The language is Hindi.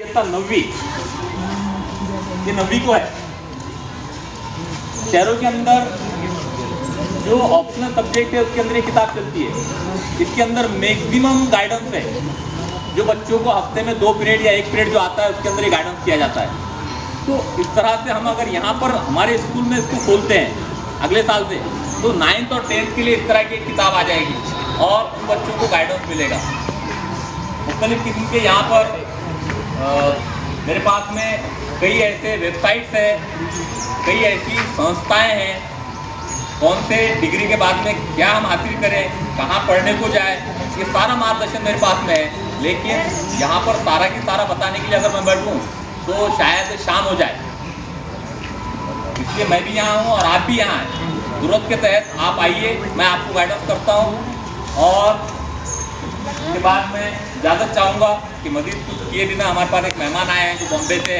9वीं, ये 9वीं को है। शहरों के अंदर जो ऑप्शनल सब्जेक्ट है उसके अंदर ये किताब चलती है। इसके अंदर मैक्सिमम गाइडेंस है, जो बच्चों को हफ्ते में 2 पीरियड या 1 पीरियड जो आता है उसके अंदर ये गाइडेंस किया जाता है। तो इस तरह से हम अगर यहाँ पर हमारे स्कूल में इसको खोलते हैं अगले साल से, तो 9th और 10th के लिए इस तरह की एक किताब आ जाएगी और उन बच्चों को गाइडेंस मिलेगा। मुख्तलिफ किस्म के यहाँ पर मेरे पास में कई ऐसे वेबसाइट्स हैं, कई ऐसी संस्थाएं हैं, कौन से डिग्री के बाद में क्या हम हासिल करें, कहाँ पढ़ने को जाए, ये सारा मार्गदर्शन मेरे पास में है। लेकिन यहाँ पर सारा की सारा बताने के लिए अगर मैं बैठूँ तो शायद शाम हो जाए, इसलिए मैं भी यहाँ हूँ और आप भी यहाँ हैं। ज़रूरत के तहत आप आइए, मैं आपको गाइडेंस करता हूँ। और इसके बाद मैं इजाज़त चाहूँगा कि मज़ीद कुछ किए बिना हमारे पास एक मेहमान आए हैं जो बॉम्बे से है।